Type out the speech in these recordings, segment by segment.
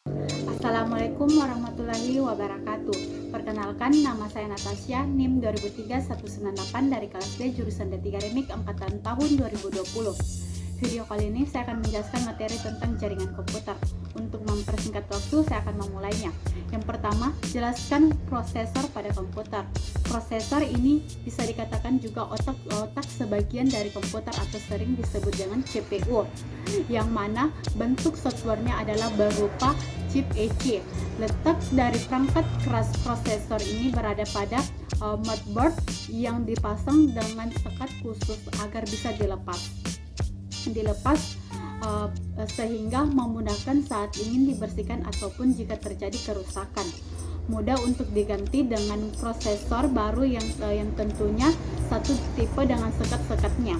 Assalamualaikum warahmatullahi wabarakatuh. Perkenalkan, nama saya Natasha, NIM 2003-198 dari kelas D jurusan D3 Remik angkatan tahun 2020. Video kali ini saya akan menjelaskan materi tentang jaringan komputer. Untuk mempersingkat waktu, saya akan memulainya. Yang pertama, jelaskan prosesor pada komputer. Prosesor ini bisa dikatakan juga otak sebagian dari komputer atau sering disebut dengan CPU, yang mana bentuk softwarenya adalah berupa chip EC. Letak dari perangkat keras prosesor ini berada pada motherboard yang dipasang dengan sekat khusus agar bisa dilepas sehingga memudahkan saat ingin dibersihkan ataupun jika terjadi kerusakan. Mudah untuk diganti dengan prosesor baru yang tentunya satu tipe dengan sekat-sekatnya.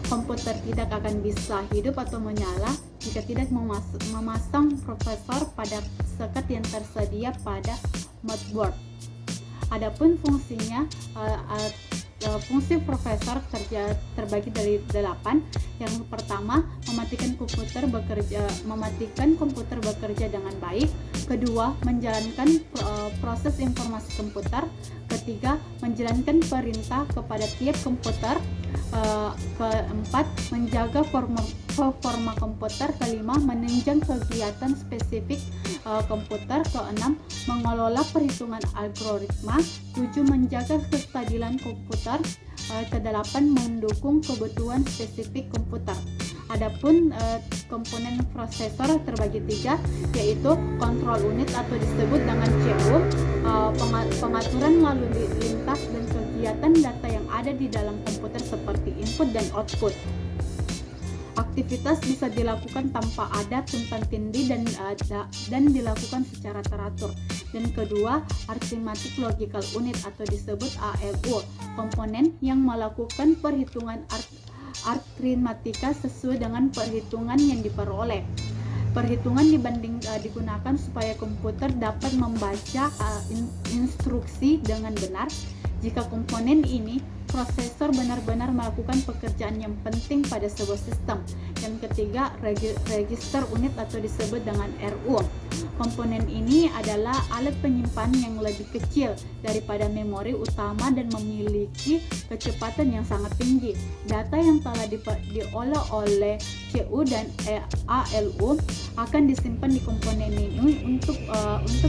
Komputer tidak akan bisa hidup atau menyala jika tidak memasang prosesor pada sekat yang tersedia pada motherboard. Adapun fungsinya, fungsi prosesor terbagi dari 8. Yang pertama, mematikan komputer bekerja dengan baik. Kedua, menjalankan proses informasi komputer. Ketiga, menjalankan perintah kepada tiap komputer. Keempat, menjaga performa komputer. Kelima, menunjang kegiatan spesifik komputer. Keenam, mengelola perhitungan algoritma. 7, menjaga kestabilan komputer. Kedelapan, mendukung kebutuhan spesifik komputer. Adapun komponen prosesor terbagi 3, yaitu kontrol unit atau disebut dengan CPU, pengaturan lalu lintas dan kegiatan data yang ada di dalam komputer seperti input dan output. Aktivitas bisa dilakukan tanpa ada tumpang tindih dan dilakukan secara teratur. Dan kedua, arithmetic logical unit atau disebut ALU, komponen yang melakukan perhitungan aritmatika sesuai dengan perhitungan yang diperoleh. Perhitungan digunakan supaya komputer dapat membaca instruksi dengan benar. Jika komponen ini, prosesor benar-benar melakukan pekerjaan yang penting pada sebuah sistem. Yang ketiga, register unit atau disebut dengan RU. Komponen ini adalah alat penyimpanan yang lebih kecil daripada memori utama dan memiliki kecepatan yang sangat tinggi. Data yang telah diolah oleh CPU dan ALU akan disimpan di komponen ini untuk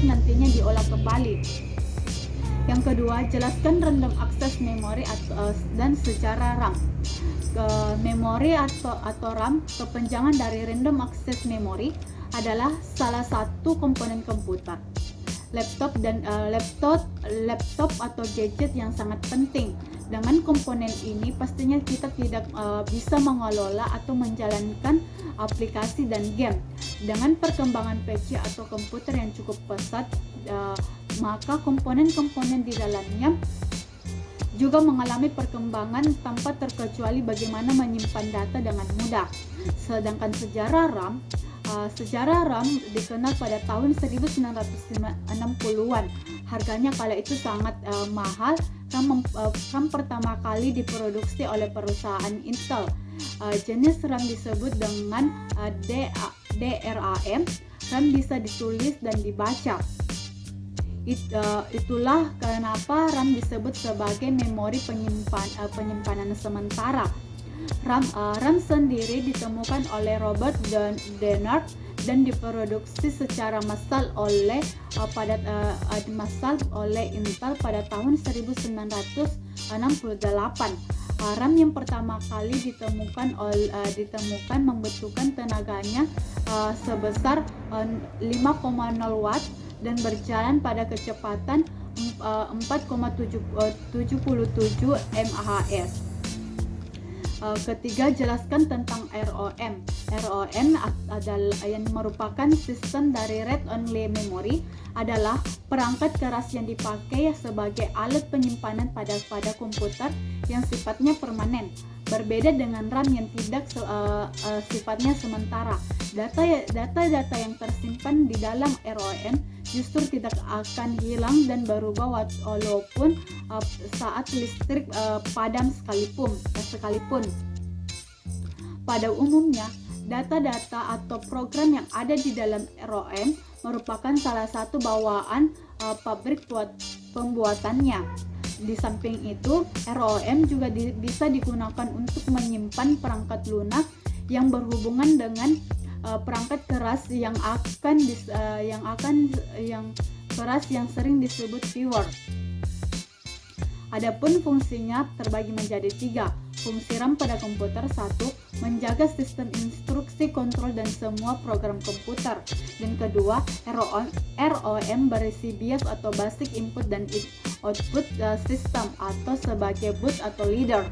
nantinya diolah kembali. Yang kedua, jelaskan random access memory dan sejarah RAM. Memori atau RAM, kepanjangan dari random access memory, adalah salah satu komponen komputer, laptop atau gadget yang sangat penting. Dengan komponen ini pastinya kita tidak bisa mengelola atau menjalankan aplikasi dan game. Dengan perkembangan PC atau komputer yang cukup pesat, maka komponen-komponen di dalamnya juga mengalami perkembangan tanpa terkecuali bagaimana menyimpan data dengan mudah. Sedangkan sejarah RAM dikenal pada tahun 1960-an. Harganya kala itu sangat mahal. RAM pertama kali diproduksi oleh perusahaan Intel. Jenis RAM disebut dengan DRAM. RAM bisa ditulis dan dibaca. Itulah kenapa RAM disebut sebagai memori penyimpanan sementara. RAM sendiri ditemukan oleh Robert Dennard dan diproduksi secara massal oleh Intel pada tahun 1968. RAM yang pertama kali ditemukan membutuhkan tenaganya sebesar 5,0 watt dan berjalan pada kecepatan 4,77 MHz. Ketiga, jelaskan tentang ROM. ROM adalah yang merupakan sistem dari read only memory, adalah perangkat keras yang dipakai sebagai alat penyimpanan pada komputer yang sifatnya permanen. Berbeda dengan RAM yang tidak sifatnya sementara. Data-data yang tersimpan di dalam ROM justru tidak akan hilang dan berubah walaupun saat listrik padam sekalipun. Pada umumnya, data-data atau program yang ada di dalam ROM merupakan salah satu bawaan pabrik pembuatannya. Di samping itu, ROM juga bisa digunakan untuk menyimpan perangkat lunak yang berhubungan dengan perangkat keras yang sering disebut viewer. Adapun fungsinya terbagi menjadi 3. Fungsi RAM pada komputer: 1. Menjaga sistem instruksi kontrol dan semua program komputer. Dan kedua, ROM berisi BIOS atau Basic Input dan Output System atau sebagai boot atau leader.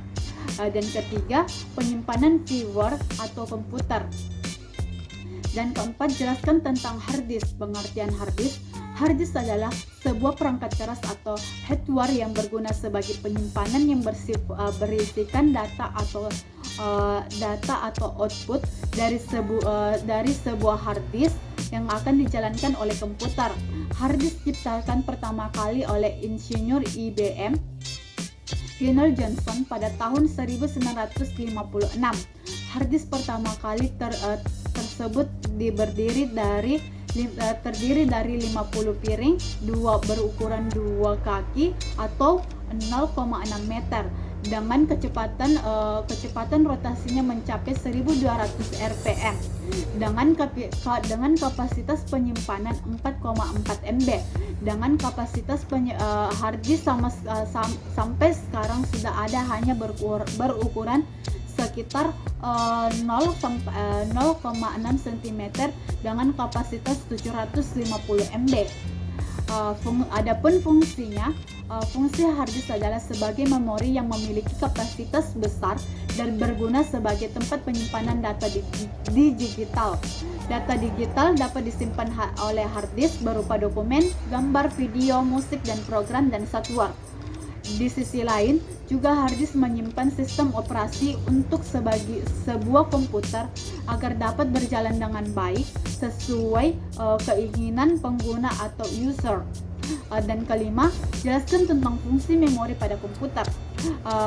Dan ketiga, penyimpanan viewer atau komputer. Dan keempat, jelaskan tentang hard disk. Pengertian hard disk: hard disk adalah sebuah perangkat keras atau hardware yang berguna sebagai penyimpanan yang berisikan data atau output dari sebuah hard disk yang akan dijalankan oleh komputer. Hard disk diciptakan pertama kali oleh insinyur IBM Lionel Johnson pada tahun 1956. Hard disk pertama kali tersebut terdiri dari 50 piring berukuran 2 kaki atau 0,6 meter dengan kecepatan rotasinya mencapai 1200 rpm dengan kapasitas penyimpanan 4,4 MB. Dengan kapasitas hard disk sampai sekarang sudah ada hanya berukuran sekitar 0,6 cm dengan kapasitas 750 MB. Adapun fungsinya, fungsi hard disk adalah sebagai memori yang memiliki kapasitas besar dan berguna sebagai tempat penyimpanan data digital. Data digital dapat disimpan oleh hard disk berupa dokumen, gambar, video, musik, dan program dan software. Di sisi lain, juga hard disk menyimpan sistem operasi untuk sebuah komputer agar dapat berjalan dengan baik sesuai keinginan pengguna atau user. Dan kelima, jelaskan tentang fungsi memori pada komputer.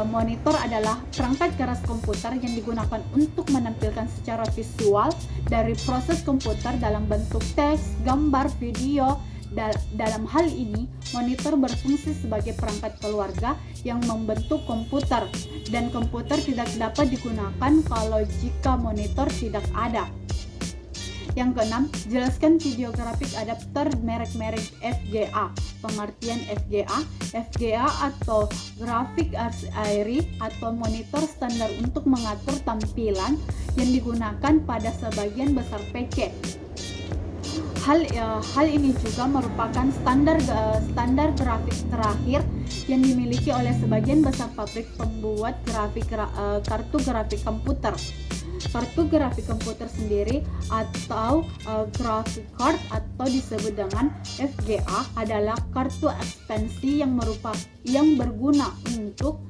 Monitor adalah perangkat keras komputer yang digunakan untuk menampilkan secara visual dari proses komputer dalam bentuk teks, gambar, video. Dalam hal ini, monitor berfungsi sebagai perangkat keluarga yang membentuk komputer, dan komputer tidak dapat digunakan jika monitor tidak ada. Yang keenam, jelaskan video graphic adapter merek-merek FGA. Pengertian FGA atau Graphic Array atau monitor standar untuk mengatur tampilan yang digunakan pada sebagian besar PC. Hal ini juga merupakan standar grafik terakhir yang dimiliki oleh sebagian besar pabrik pembuat kartu grafik komputer. Kartu grafik komputer sendiri atau graphic card atau disebut dengan FGA adalah kartu ekspansi yang berguna untuk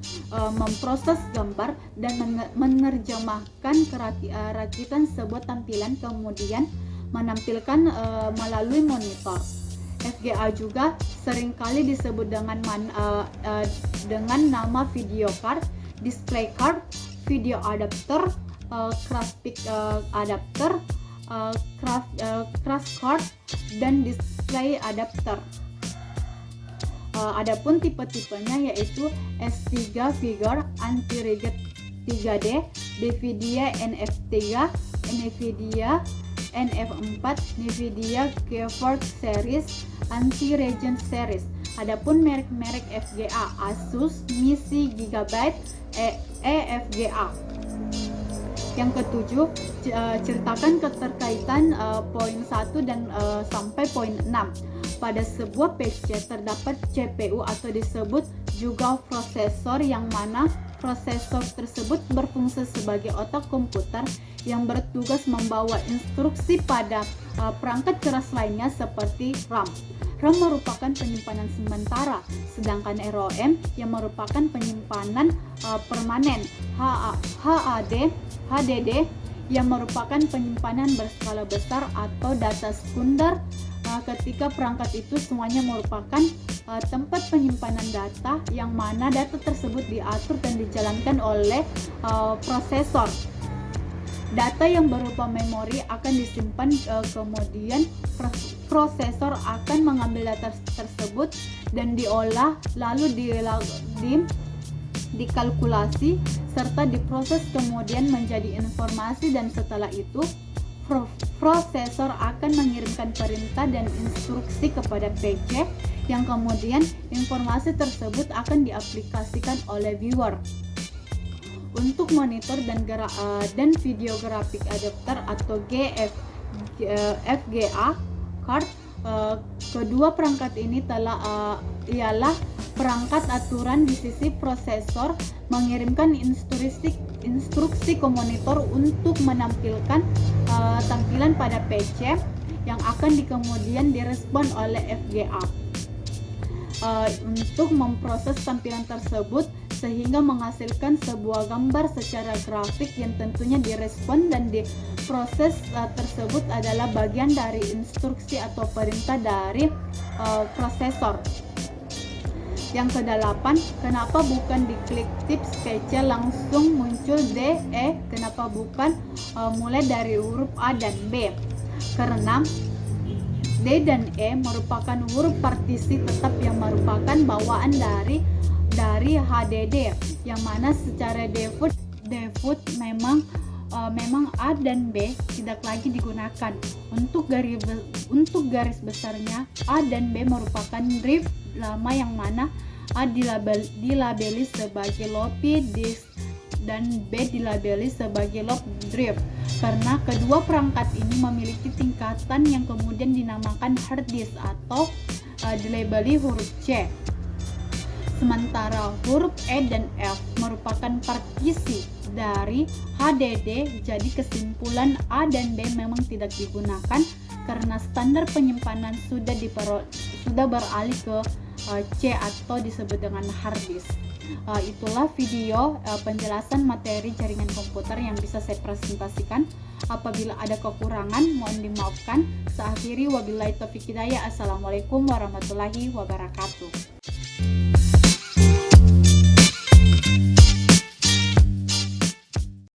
memproses gambar dan menerjemahkan rakitan sebuah tampilan kemudian menampilkan melalui monitor. FGA juga seringkali disebut dengan nama video card, display card, video adapter, graphic adapter, crash card, dan display adapter. Adapun tipe-tipenya yaitu S3 Figure, Anti-Rigid 3D, NVIDIA NF3, NVIDIA NF4, NVIDIA GeForce Series, Anti-Regent Series. Adapun merek-merek FGA: Asus, MISI, Gigabyte, EFGA. Yang ketujuh, ceritakan keterkaitan poin 1 dan sampai poin 6. Pada sebuah PC terdapat CPU atau disebut juga prosesor, yang mana prosesor tersebut berfungsi sebagai otak komputer yang bertugas membawa instruksi pada perangkat keras lainnya seperti RAM. RAM merupakan penyimpanan sementara, sedangkan ROM yang merupakan penyimpanan permanen. HDD yang merupakan penyimpanan berskala besar atau data sekunder, ketika perangkat itu semuanya merupakan tempat penyimpanan data yang mana data tersebut diatur dan dijalankan oleh prosesor. Data yang berupa memori akan disimpan, kemudian prosesor akan mengambil data tersebut dan diolah, lalu dikalkulasi serta diproses kemudian menjadi informasi, dan setelah itu prosesor akan mengirimkan perintah dan instruksi kepada PC yang kemudian informasi tersebut akan diaplikasikan oleh viewer. Untuk monitor dan video graphic adapter atau FGA card, kedua perangkat ini ialah perangkat aturan di sisi prosesor mengirimkan instruksi ke monitor untuk menampilkan tampilan pada PC yang akan kemudian direspon oleh FGA untuk memproses tampilan tersebut sehingga menghasilkan sebuah gambar secara grafik yang tentunya direspon dan diproses tersebut adalah bagian dari instruksi atau perintah dari prosesor. Yang kedelapan, kenapa bukan diklik tips PC langsung muncul D, E? Kenapa bukan mulai dari huruf A dan B? Karena D dan E merupakan huruf partisi tetap yang merupakan bawaan dari HDD, yang mana secara default memang A dan B tidak lagi digunakan. Untuk garis besarnya, A dan B merupakan drive lama yang mana A dilabeli sebagai floppy disk dan B dilabeli sebagai loop drive, karena kedua perangkat ini memiliki tingkatan yang kemudian dinamakan hard disk atau dilabeli huruf C. Sementara huruf E dan F merupakan partisi dari HDD, jadi kesimpulan A dan B memang tidak digunakan karena standar penyimpanan sudah beralih ke C atau disebut dengan hard disk. Itulah video penjelasan materi jaringan komputer yang bisa saya presentasikan. Apabila ada kekurangan mohon dimaafkan. Saya akhiri, wabillahi taufiq hidayah. Assalamualaikum warahmatullahi wabarakatuh.